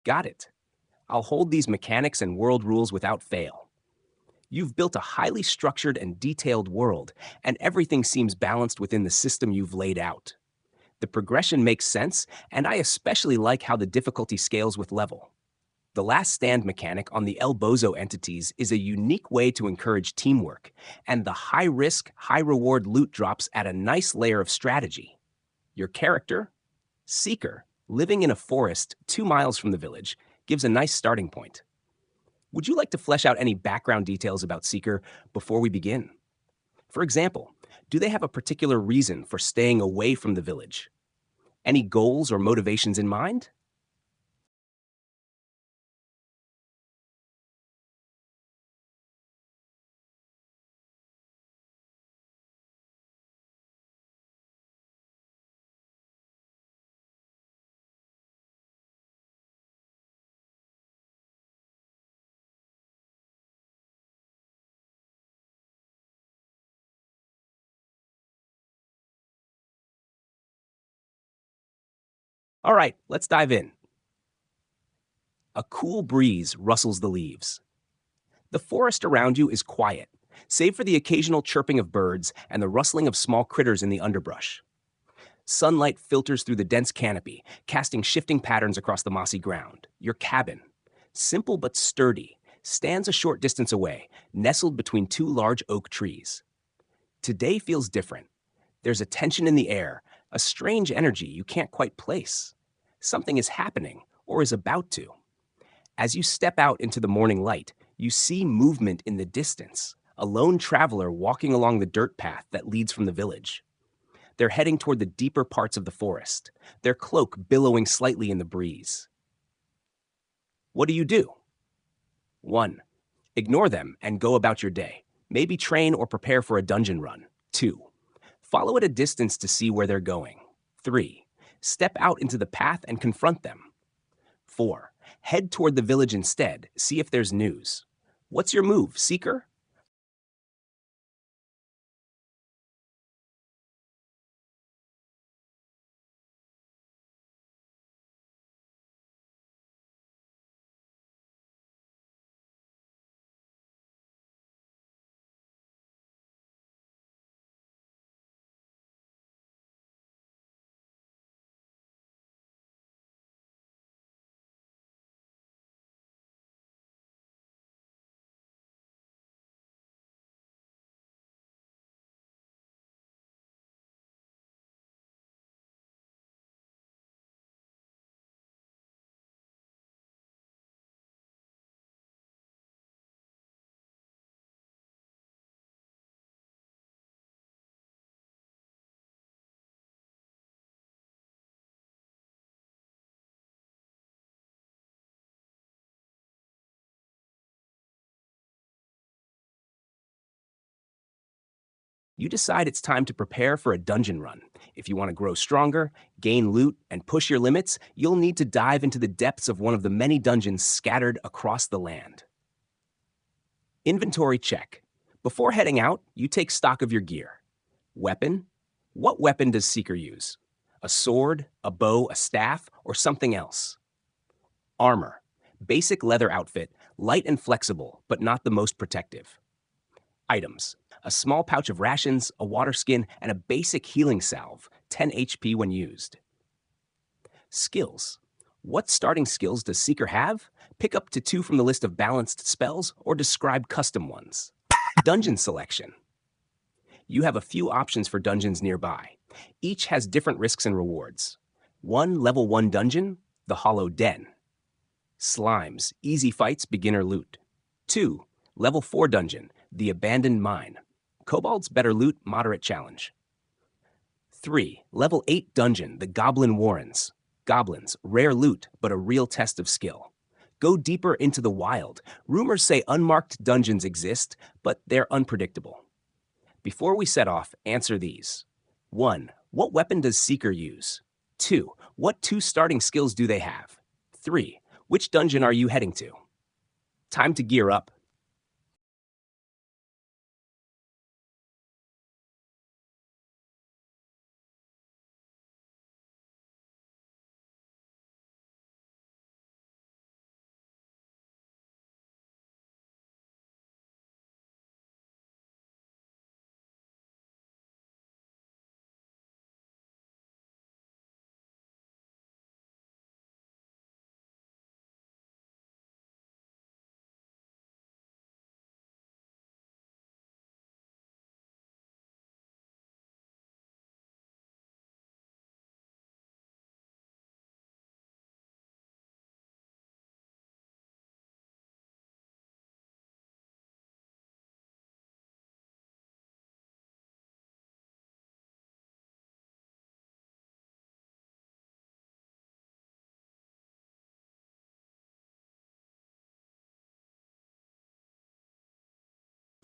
Got it. I'll hold these mechanics and world rules without fail. You've built a highly structured and detailed world, and everything seems balanced within the system you've laid out. The progression makes sense, and I especially like how the difficulty scales with level. The last stand mechanic on the El Bozo entities is a unique way to encourage teamwork, and the high risk, high reward loot drops add a nice layer of strategy. Your character, Seeker, living in a forest 2 miles from the village, gives a nice starting point. Would you like to flesh out any background details about Seeker before we begin? For example, do they have a particular reason for staying away from the village? Any goals or motivations in mind? All right, let's dive in. A cool breeze rustles the leaves. The forest around you is quiet, save for the occasional chirping of birds and the rustling of small critters in the underbrush. Sunlight filters through the dense canopy, casting shifting patterns across the mossy ground. Your cabin, simple but sturdy, stands a short distance away, nestled between two large oak trees. Today feels different. There's a tension in the air, a strange energy you can't quite place. Something is happening, or is about to. As you step out into the morning light, you see movement in the distance, a lone traveler walking along the dirt path that leads from the village. They're heading toward the deeper parts of the forest, their cloak billowing slightly in the breeze. What do? 1. Ignore them and go about your day. Maybe train or prepare for a dungeon run. 2. Follow at a distance to see where they're going. 3. Step out into the path and confront them. 4. Head toward the village instead, see if there's news. What's your move, Seeker? You decide it's time to prepare for a dungeon run. If you want to grow stronger, gain loot, and push your limits, you'll need to dive into the depths of one of the many dungeons scattered across the land. Inventory check. Before heading out, you take stock of your gear. Weapon? What weapon does Seeker use? A sword, a bow, a staff, or something else? Armor. Basic leather outfit, light and flexible, but not the most protective. Items. A small pouch of rations, a water skin, and a basic healing salve, 10 HP when used. Skills. What starting skills does Seeker have? Pick up to 2 from the list of balanced spells or describe custom ones. Dungeon selection. You have a few options for dungeons nearby. Each has different risks and rewards. 1 level 1 dungeon, the Hollow Den. Slimes, easy fights, beginner loot. 2 level 4 dungeon, the Abandoned Mine. Kobolds, better loot, moderate challenge. 3 level 8 dungeon, the Goblin Warrens. Goblins, rare loot, but a real test of skill. Go deeper into the wild. Rumors say unmarked dungeons exist, but they're unpredictable. Before we set off, answer these. 1. What weapon does Seeker use? 2. What 2 starting skills do they have? 3. Which dungeon are you heading to? Time to gear up.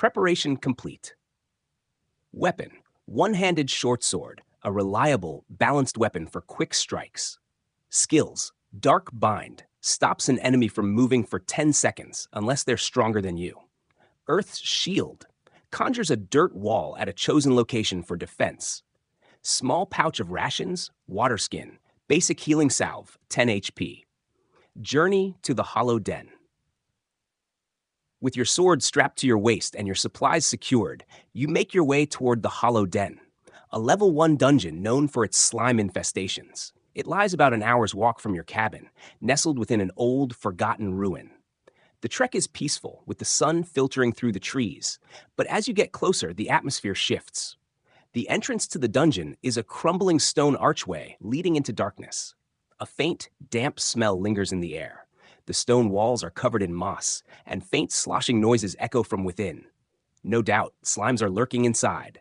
Preparation complete. Weapon: one-handed short sword, a reliable, balanced weapon for quick strikes. Skills: Dark Bind, stops an enemy from moving for 10 seconds unless they're stronger than you. Earth's Shield, conjures a dirt wall at a chosen location for defense. Small pouch of rations, water skin, basic healing salve, 10 HP. Journey to the Hollow Den. With your sword strapped to your waist and your supplies secured, you make your way toward the Hollow Den, a level 1 dungeon known for its slime infestations. It lies about an hour's walk from your cabin, nestled within an old, forgotten ruin. The trek is peaceful, with the sun filtering through the trees, but as you get closer, the atmosphere shifts. The entrance to the dungeon is a crumbling stone archway leading into darkness. A faint, damp smell lingers in the air. The stone walls are covered in moss, and faint sloshing noises echo from within. No doubt, slimes are lurking inside.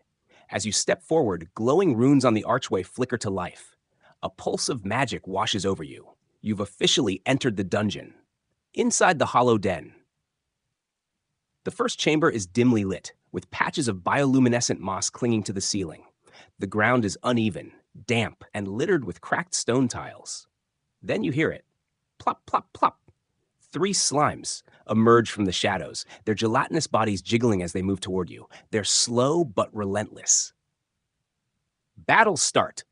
As you step forward, glowing runes on the archway flicker to life. A pulse of magic washes over you. You've officially entered the dungeon. Inside the Hollow Den. The first chamber is dimly lit, with patches of bioluminescent moss clinging to the ceiling. The ground is uneven, damp, and littered with cracked stone tiles. Then you hear it. Plop, plop, plop. 3 slimes emerge from the shadows, their gelatinous bodies jiggling as they move toward you. They're slow but relentless. Battle start.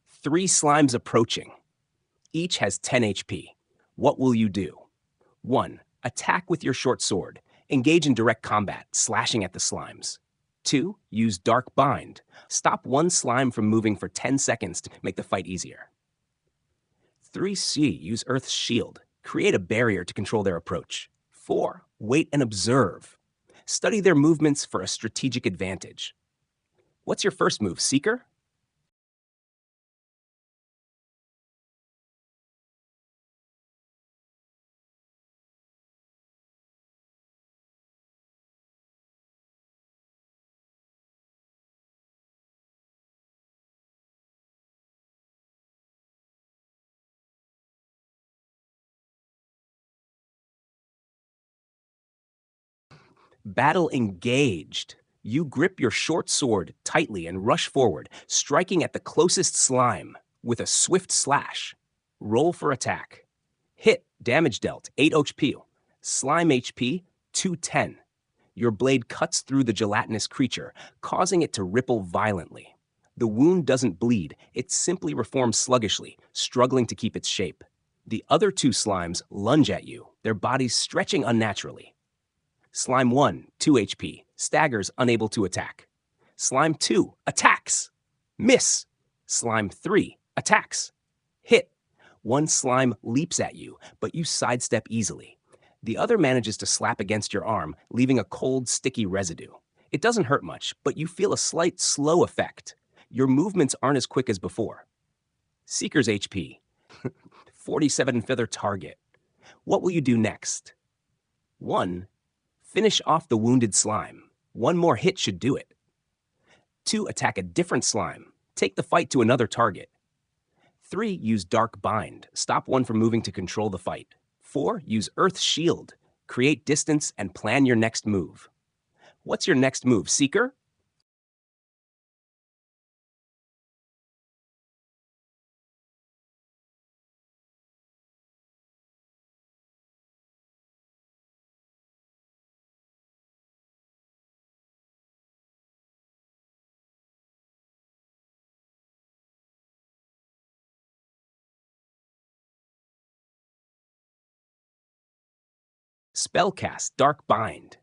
3 slimes approaching. Each has 10 HP. What will you do? 1. Attack with your short sword. Engage in direct combat, slashing at the slimes. 2. Use Dark Bind. Stop one slime from moving for 10 seconds to make the fight easier. 3C. Use Earth's Shield. Create a barrier to control their approach. 4. Wait and observe. Study their movements for a strategic advantage. What's your first move, Seeker? Battle engaged. You grip your short sword tightly and rush forward, striking at the closest slime with a swift slash. Roll for attack. Hit, damage dealt, 8 HP. Slime HP, 210. Your blade cuts through the gelatinous creature, causing it to ripple violently. The wound doesn't bleed, it simply reforms sluggishly, struggling to keep its shape. The other 2 slimes lunge at you, their bodies stretching unnaturally. Slime 1, 2 HP, staggers unable to attack. Slime 2, attacks! Miss! Slime 3, attacks! Hit! One slime leaps at you, but you sidestep easily. The other manages to slap against your arm, leaving a cold, sticky residue. It doesn't hurt much, but you feel a slight, slow effect. Your movements aren't as quick as before. Seeker's HP, 47 feather target. What will you do next? 1. Finish off the wounded slime. One more hit should do it. 2. Attack a different slime. Take the fight to another target. 3. Use Dark Bind. Stop one from moving to control the fight. 4. Use Earth's Shield. Create distance and plan your next move. What's your next move, Seeker? Spellcast Dark Bind.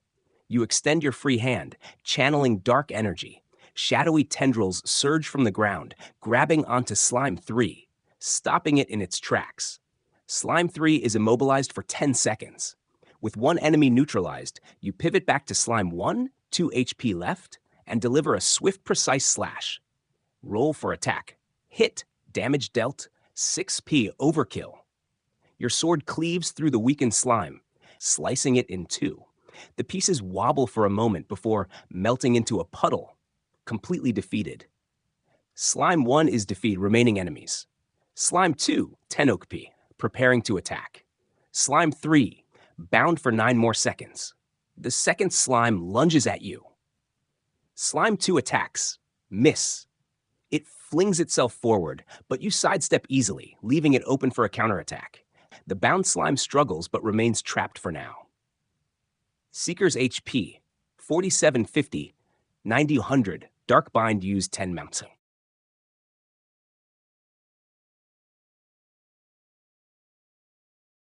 You extend your free hand, channeling dark energy. Shadowy tendrils surge from the ground, grabbing onto Slime 3, stopping it in its tracks. Slime 3 is immobilized for 10 seconds. With one enemy neutralized, you pivot back to Slime 1, 2 HP left, and deliver a swift, precise slash. Roll for attack. Hit, damage dealt, 6p overkill. Your sword cleaves through the weakened slime, slicing it in 2. The pieces wobble for a moment before melting into a puddle, completely defeated. Slime 1 is defeat remaining enemies. Slime 2, 10 OP, preparing to attack. Slime 3, bound for 9 more seconds. The second slime lunges at you. Slime 2 attacks. Miss. It flings itself forward, but you sidestep easily, leaving it open for a counterattack. The bound slime struggles but remains trapped for now. Seeker's HP, 4750, 9000, Dark Bind used 10 mounting.